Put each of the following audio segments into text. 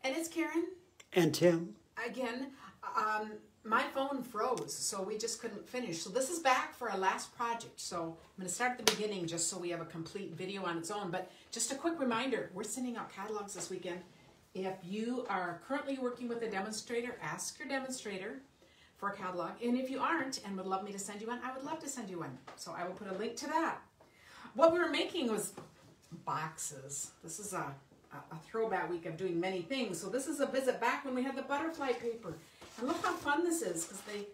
And it's Karen. And Tim. Again, my phone froze, so we just couldn't finish. So this is back for our last project. So I'm going to start at the beginning just so we have a complete video on its own. But just a quick reminder, we're sending out catalogs this weekend. If you are currently working with a demonstrator, ask your demonstrator for a catalog. And if you aren't and would love me to send you one, I would love to send you one. So I will put a link to that. What we were making was boxes. This is a throwback week of doing many things. So this is a visit back when we had the butterfly paper. And look how fun this is because they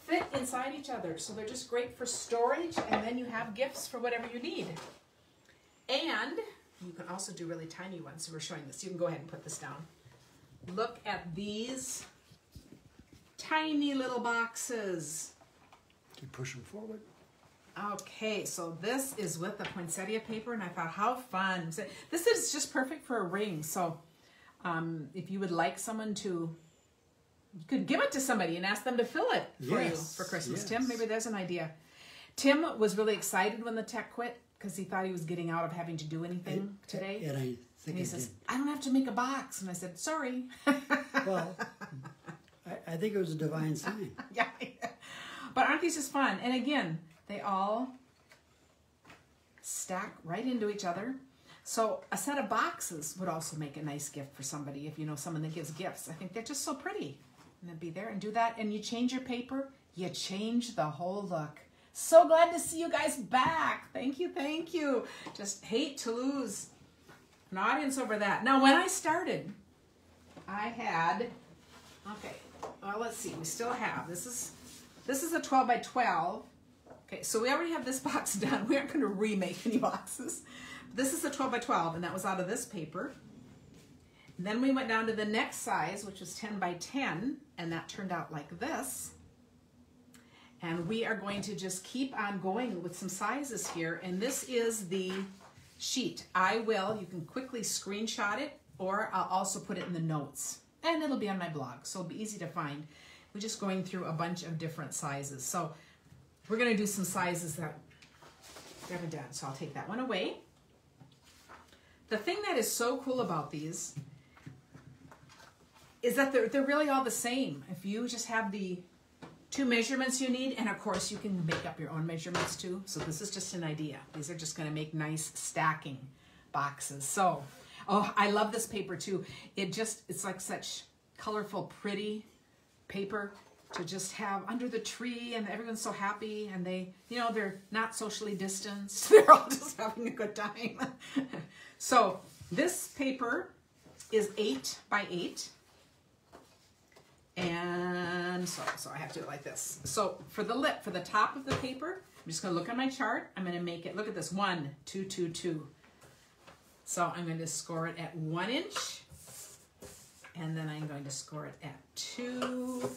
fit inside each other. So they're just great for storage, and then you have gifts for whatever you need. And you can also do really tiny ones. So we're showing this. You can go ahead and put this down. Look at these tiny little boxes. Keep pushing forward. Okay, so this is with the poinsettia paper, and I thought, how fun. So this is just perfect for a ring. So if you would like someone to, you could give it to somebody and ask them to fill it for you for Christmas. Yes. Tim, maybe there's an idea. Tim was really excited when the tech quit because he thought he was getting out of having to do anything today. And I think he says, I don't have to make a box. And I said, sorry. Well, I think it was a divine sign. Yeah. But aren't these just fun? And again, they all stack right into each other. So a set of boxes would also make a nice gift for somebody if you know someone that gives gifts. I think they're just so pretty. And then be there and do that. And you change your paper, you change the whole look. So glad to see you guys back. Thank you, thank you. Just hate to lose an audience over that. Now, when I started, I had, okay, well, let's see. We still have, this is a 12 by 12. Okay, so we already have this box done. We aren't going to remake any boxes. This is a 12 by 12, and that was out of this paper. And then we went down to the next size, which was 10 by 10, and that turned out like this. And we are going to just keep on going with some sizes here, and this is the sheet. You can quickly screenshot it, or I'll also put it in the notes, and it'll be on my blog, so it'll be easy to find. We're just going through a bunch of different sizes. So we're going to do some sizes that we haven't done, so I'll take that one away. The thing that is so cool about these is that they're really all the same. If you just have the two measurements you need, and of course you can make up your own measurements too. So this is just an idea. These are just going to make nice stacking boxes. So, oh, I love this paper too. It's like such colorful, pretty paper to just have under the tree, and everyone's so happy, and they're not socially distanced. They're all just having a good time. So this paper is 8 by 8. And so I have to do it like this. So for the top of the paper, I'm just going to look on my chart. I'm going to make it, look at this, 1, 2, 2, 2. So I'm going to score it at 1 inch. And then I'm going to score it at 2,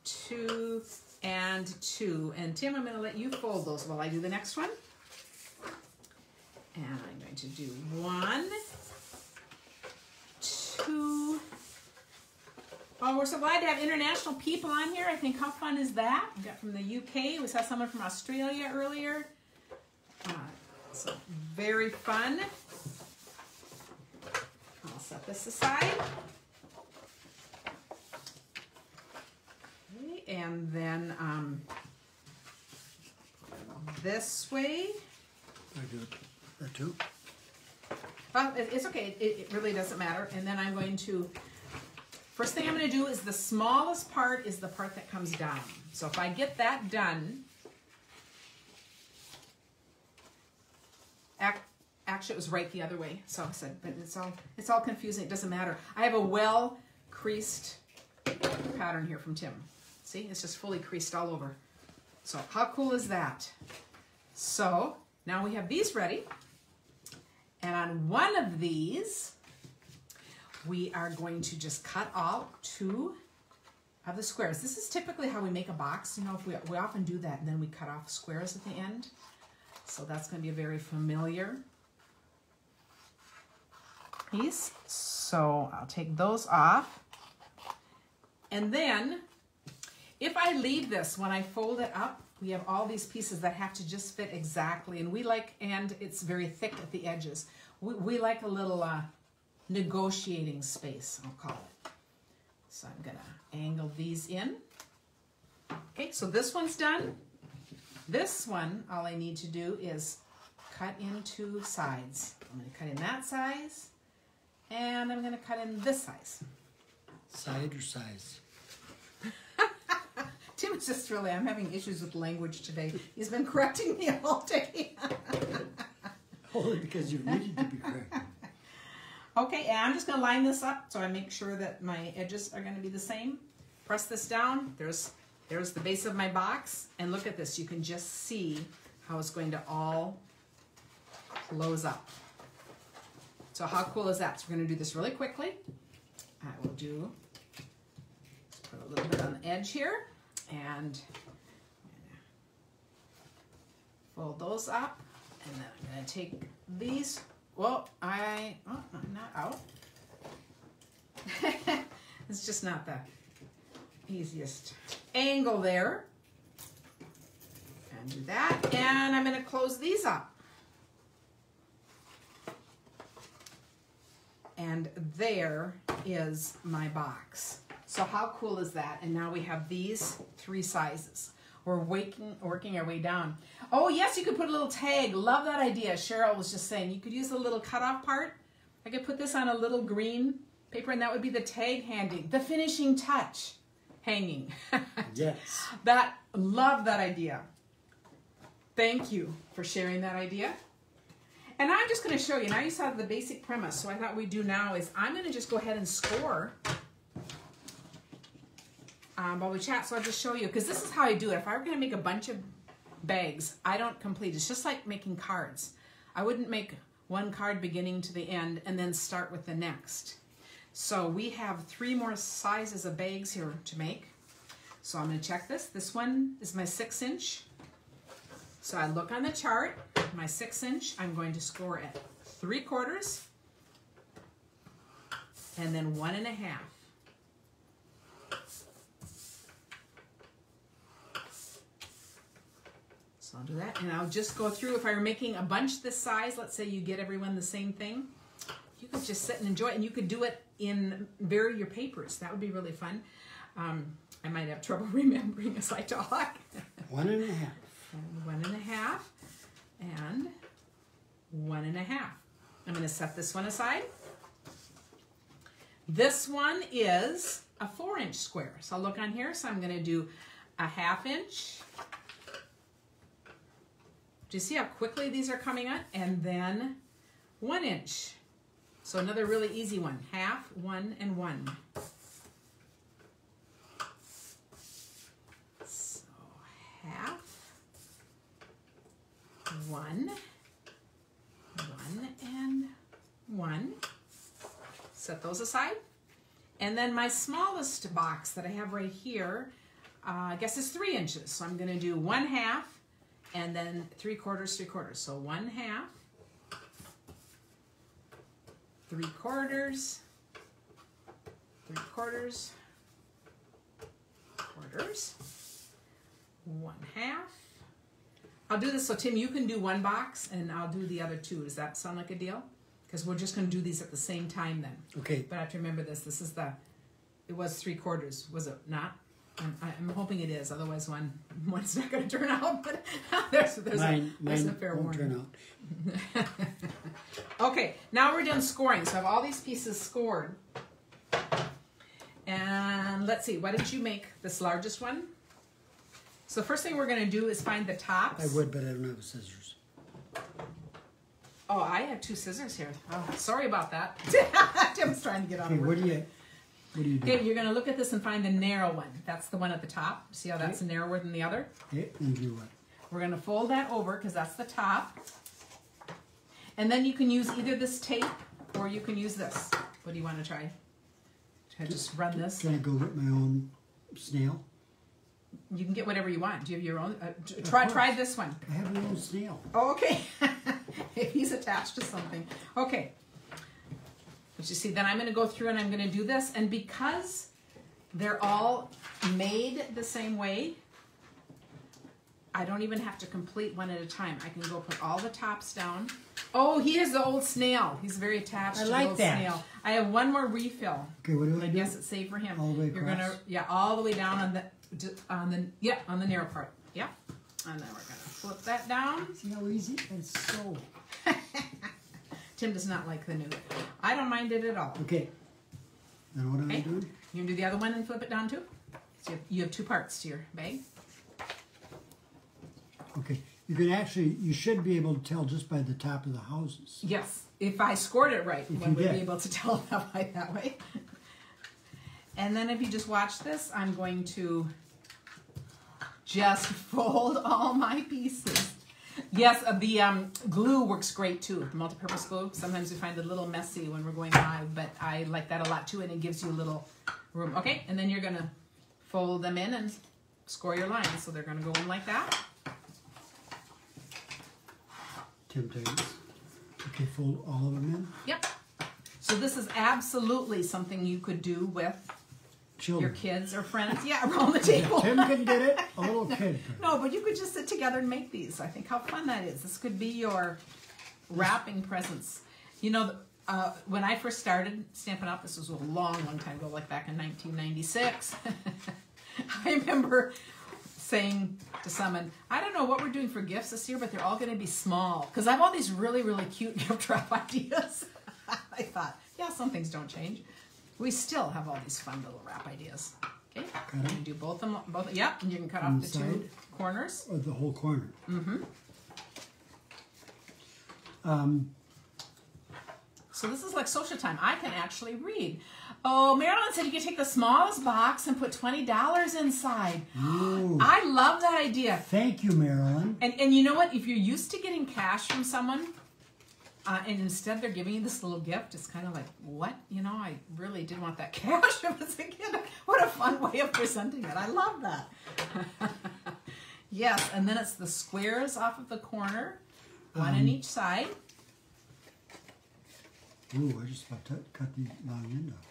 2, and 2. And Tim, I'm going to let you fold those while I do the next one. And I'm going to do 1, 2. Oh, we're so glad to have international people on here. I think, how fun is that? We got from the UK. We saw someone from Australia earlier. So very fun. I'll set this aside. Okay, and then this way. I do that too. Well, it's okay. It really doesn't matter. And then I'm going to, first thing I'm going to do is the smallest part is the part that comes down. So if I get that done, actually it was right the other way. So I said, but it's all confusing. It doesn't matter. I have a well creased pattern here from Tim. See, it's just fully creased all over. So how cool is that? So now we have these ready. And on one of these, we are going to just cut out 2 of the squares. This is typically how we make a box. You know, if we often do that, and then we cut off squares at the end. So that's going to be a very familiar piece. So I'll take those off. And then, if I leave this, when I fold it up, We have all these pieces that have to just fit exactly, and and it's very thick at the edges. We like a little negotiating space, I'll call it. So I'm gonna angle these in. Okay, so this one's done. This one, all I need to do is cut in 2 sides. I'm gonna cut in that size, and I'm gonna cut in this size. Side or size? Tim is just really, I'm having issues with language today. He's been correcting me all day. Only because you needed to be corrected. Okay, and I'm just going to line this up so I make sure that my edges are going to be the same. Press this down. There's the base of my box. And look at this. You can just see how it's going to all close up. So how cool is that? So we're going to do this really quickly. I will do, let's put a little bit on the edge here. And fold those up. And then I'm going to take these. Well, I'm not out. It's just not the easiest angle there. And do that. And I'm going to close these up. And there is my box. So how cool is that? And now we have these 3 sizes. We're working our way down. Oh, yes, you could put a little tag. Love that idea. Cheryl was just saying you could use a little cutoff part. I could put this on a little green paper, and that would be the tag hanging, the finishing touch hanging. Yes. Love that idea. Thank you for sharing that idea. And I'm just going to show you. Now you saw the basic premise. So what I thought we'd do now is I'm going to just go ahead and score while we chat. So I'll just show you, because this is how I do it. If I were going to make a bunch of bags, I don't complete. It's just like making cards. I wouldn't make one card beginning to the end and then start with the next. So we have 3 more sizes of bags here to make. So I'm going to check this. This one is my 6-inch. So I look on the chart, my 6-inch, I'm going to score at 3/4 and then 1.5. So I'll do that, and I'll just go through. If I were making a bunch this size, let's say you get everyone the same thing, you could just sit and enjoy it, and you could do it in vary your papers. That would be really fun. I might have trouble remembering as I talk. 1.5. And 1.5 and 1.5. I'm going to set this one aside. This one is a 4-inch square. So I'll look on here. So I'm going to do a 1/2 inch. Do you see how quickly these are coming on? And then 1 inch. So another really easy one. 1/2, 1, and 1. So 1/2. 1, 1, and 1. Set those aside. And then my smallest box that I have right here, I guess is 3 inches. So I'm going to do 1/2 and then 3/4, 3/4. So 1/2, 3/4, 3/4, quarters, 1/2. I'll do this so Tim, you can do one box and I'll do the other 2. Does that sound like a deal? Because we're just going to do these at the same time then. Okay. But I have to remember this. This is it was 3/4, was it not? I'm hoping it is. Otherwise, one's not going to turn out. But there's a fair won't warning. Turn out. Okay, now we're done scoring. So I have all these pieces scored. And let's see. Why don't you make this largest one? So the first thing we're going to do is find the tops. I would, but I don't have scissors. Oh, I have 2 scissors here. Oh, sorry about that. Tim's trying to get on. Okay, what do you do? Okay, you're going to look at this and find the narrow one. That's the one at the top. See how that's narrower than the other? Okay, and do what? We're going to fold that over because that's the top. And then you can use either this tape or you can use this. What do you want to try? Should I just run this? Can I go get my own snail? You can get whatever you want. Do you have your own? Try this one. I have my own snail. Oh, okay. If he's attached to something. Okay. But you see, then I'm going to go through and I'm going to do this. And because they're all made the same way, I don't even have to complete one at a time. I can go put all the tops down. Oh, he has the old snail. He's very attached to the old snail. I have one more refill. Okay, what do I do? Yes, it's saved for him. All the way You're across? gonna, yeah, all the way down on the narrow part. Yeah. And then we're gonna flip that down. See how easy? It's so... Tim does not like the new. I don't mind it at all. Okay. Then what am I doing? You can do the other one and flip it down too. So you have two parts to your bag. Okay. You can actually, you should be able to tell just by the top of the houses. Yes, if I scored it right, If one you would did. be able to tell that way. And then if you just watch this, I'm going to just fold all my pieces. Yes, the glue works great too, the multi-purpose glue. Sometimes we find it a little messy when we're going live, but I like that a lot too, and it gives you a little room. Okay, and then you're gonna fold them in and score your lines. So they're gonna go in like that. Tim Titus. Okay, fold all of them in. Yep. So this is absolutely something you could do with Children. your kids or friends. Yeah, around the table. Tim can get it. A little kid. No, but you could just sit together and make these. I think how fun that is. This could be your wrapping presents. You know, when I first started Stampin' Up, this was a long, long time ago, like back in 1996. I remember saying to someone, I don't know what we're doing for gifts this year, but they're all going to be small. Because I have all these really, really cute gift wrap ideas. I thought, yeah, some things don't change. We still have all these fun little wrap ideas. Okay, you can do both of them. Both, yep, and you can cut off the two corners. Or the whole corner. Mm-hmm. So this is like social time. I can actually read. Oh, Marilyn said you can take the smallest box and put $20 inside. Ooh. I love that idea. Thank you, Marilyn. And you know what? If you're used to getting cash from someone, and instead they're giving you this little gift, it's kind of like, what? You know, I really did want that cash as a kid. What a fun way of presenting it. I love that. Yes, and then it's the squares off of the corner, one on each side. Ooh, I just about to cut the long end off.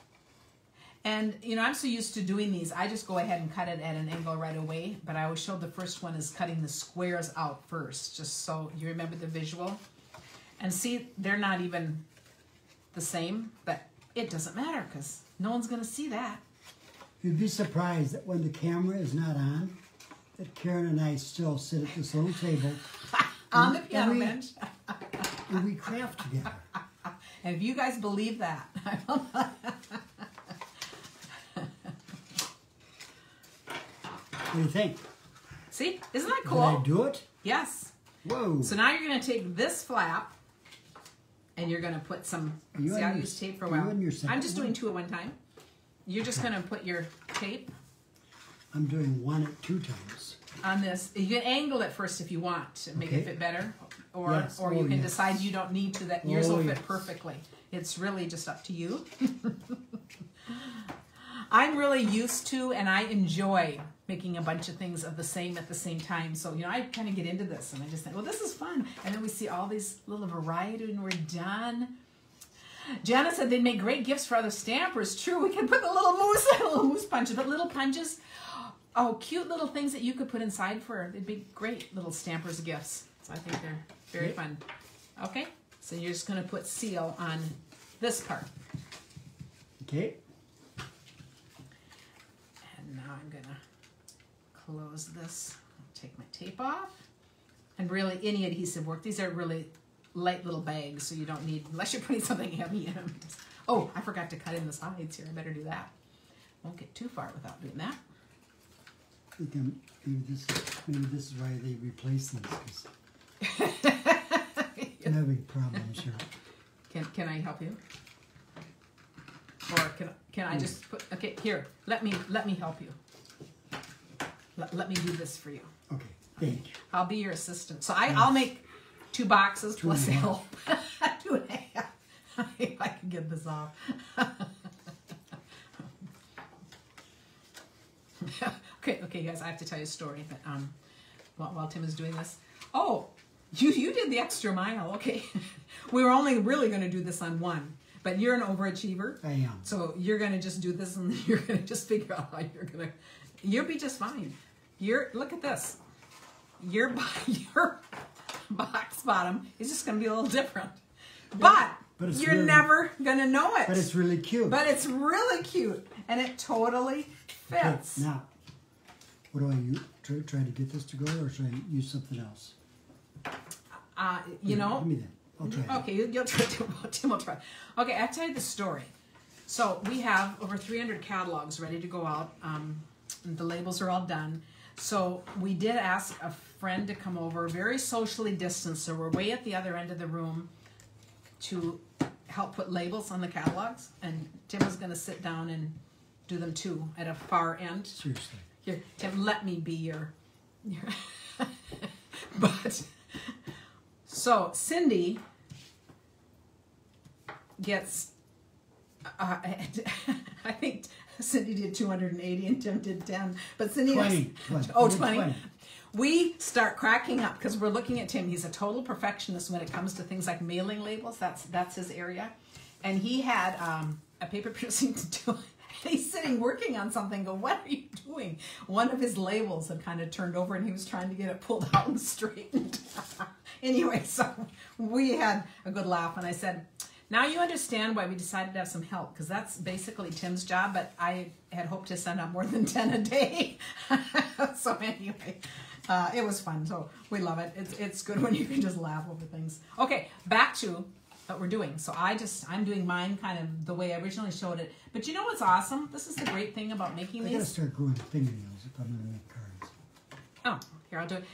And, you know, I'm so used to doing these, I just go ahead and cut it at an angle right away. But I always showed the first one is cutting the squares out first, just so you remember the visual. And see, they're not even the same, but it doesn't matter because no one's going to see that. You'd be surprised that when the camera is not on, that Karen and I still sit at this little table. On the piano bench. And we craft together. And if you guys believe that, What do you think? see, isn't that cool? Did I do it? Yes. Whoa. So now you're going to take this flap and you're going to put some, see I use tape for a while. I'm just doing two at one time. You're just going to put your tape I'm doing one at 2 times. on this. You can angle it first if you want to make it fit better. Or, Yes. or you can yes. decide you don't need to, that yours will fit yes. perfectly. It's really just up to you. I'm really used to and I enjoy making a bunch of things of the same at the same time. So, you know, I kind of get into this and I just think, well, this is fun. And then we see all these little variety and we're done. Jana said they'd make great gifts for other stampers. True, we can put the little moose punches, but little punches, oh, cute little things that you could put inside for, they'd be great little stampers gifts. So I think they're very fun. Okay, so you're just going to put seal on this part. Okay. And now I'm going to close this. I'll take my tape off. And really, any adhesive work. These are really light little bags, so you don't need, unless you're putting something heavy in them. Oh, I forgot to cut in the sides here. I better do that. Won't get too far without doing that. I think maybe this is why they replace these. 'Cause I'm having problems here. Can I help you? Or can I just put, okay, here, let me help you. Let me do this for you. Okay, thank you. I'll be your assistant. So I'll make 2 boxes plus and a help. 2.5. If I can get this off. Okay, guys, I have to tell you a story. But while Tim is doing this, oh, you did the extra mile. Okay, we were only really going to do this on one, but you're an overachiever. I am. So you're going to just do this, and you're going to just figure out how you'll be just fine. Look at this. your box bottom is just going to be a little different. But you're really, never going to know it. But it's really cute. But it's really cute. And it totally fits. Okay, now, what do I use? Try to get this to go, or should I use something else? You know. Give me that. I'll try. Okay, you'll try. Tim will try. Okay, I'll tell you the story. So we have over 300 catalogs ready to go out. The labels are all done. So we did ask a friend to come over, very socially distanced. So we're way at the other end of the room to help put labels on the catalogs. And Tim was going to sit down and do them too at a far end. Seriously. Here, Tim, let me be your but so Cindy gets I think Cindy did 280 and Tim did 10, but Cindy 20. Oh, 20. We start cracking up because we're looking at Tim. He's a total perfectionist when it comes to things like mailing labels. That's his area. And he had a paper piercing to do. He's sitting working on something. Go, what are you doing? One of his labels had kind of turned over and he was trying to get it pulled out and straightened. Anyway, so we had a good laugh and I said, now you understand why we decided to have some help, because that's basically Tim's job, but I had hoped to send out more than 10 a day. So anyway, it was fun. So we love it. It's good when you can just laugh over things. Okay, back to what we're doing. So I'm doing mine kind of the way I originally showed it. But you know what's awesome? This is the great thing about making these. I gotta start growing fingernails if I'm gonna make cards. Oh, here, I'll do it.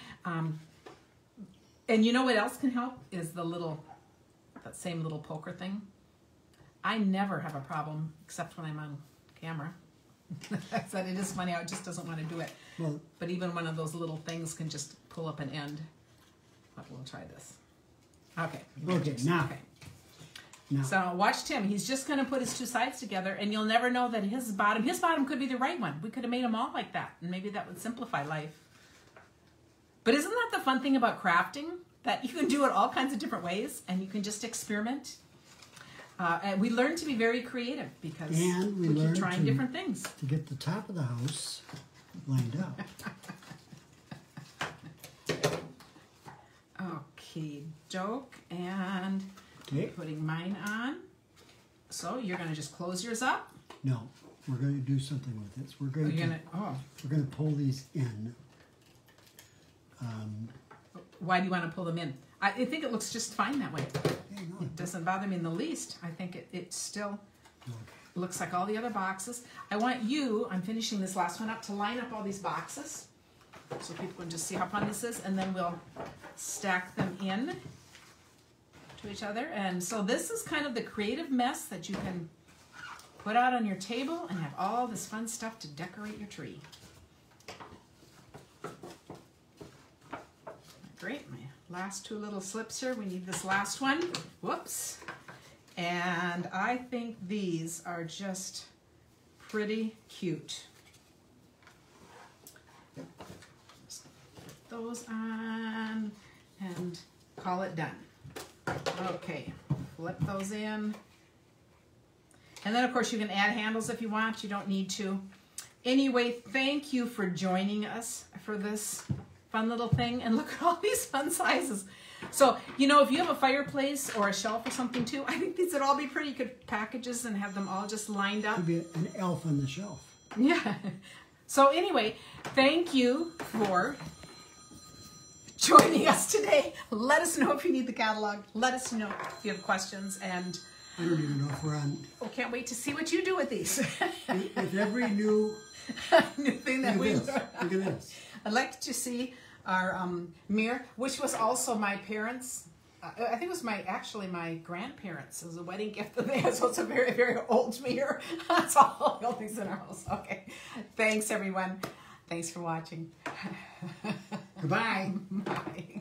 And you know what else can help is that same little poker thing. I never have a problem except when I'm on camera. I said it is funny how it just doesn't want to do it. Well, but even one of those little things can just pull up an end. But we'll try this. Okay. Okay, now. Okay. No. So watch Tim. He's just going to put his two sides together, and you'll never know that his bottom could be the right one. We could have made them all like that, and maybe that would simplify life. But isn't that the fun thing about crafting? That you can do it all kinds of different ways, and you can just experiment. And we learn to be very creative because we keep trying different things. To get the top of the house lined up. Okay, doke, and putting mine on. So you're going to just close yours up? No, we're going to do something with this. We're going to pull these in. Why do you want to pull them in? I think it looks just fine that way. Yeah, no, it doesn't bother me in the least. I think it still looks like all the other boxes. I want you, I'm finishing this last one up, to line up all these boxes so people can just see how fun this is, and then we'll stack them in to each other. And so this is kind of the creative mess that you can put out on your table and have all this fun stuff to decorate your tree. Great, my last two little slips here. We need this last one. Whoops. And I think these are just pretty cute. Just put those on and call it done. Okay, flip those in. And then of course you can add handles if you want. You don't need to. Anyway, thank you for joining us for this fun little thing, and look at all these fun sizes. So, you know, if you have a fireplace or a shelf or something too, I think these would all be pretty good packages and have them all just lined up. Could be an elf on the shelf. Yeah. So anyway, thank you for joining us today. Let us know if you need the catalog. Let us know if you have questions, and I don't even know if we're on. Oh, can't wait to see what you do with these. With every new thing that we look at this. I'd like to see our mirror, which was also my parents' I think it was actually my grandparents. It was a wedding gift that they had, so it's a very, very old mirror. That's all the old things in our house. Okay. Thanks, everyone. Thanks for watching. Goodbye. Bye.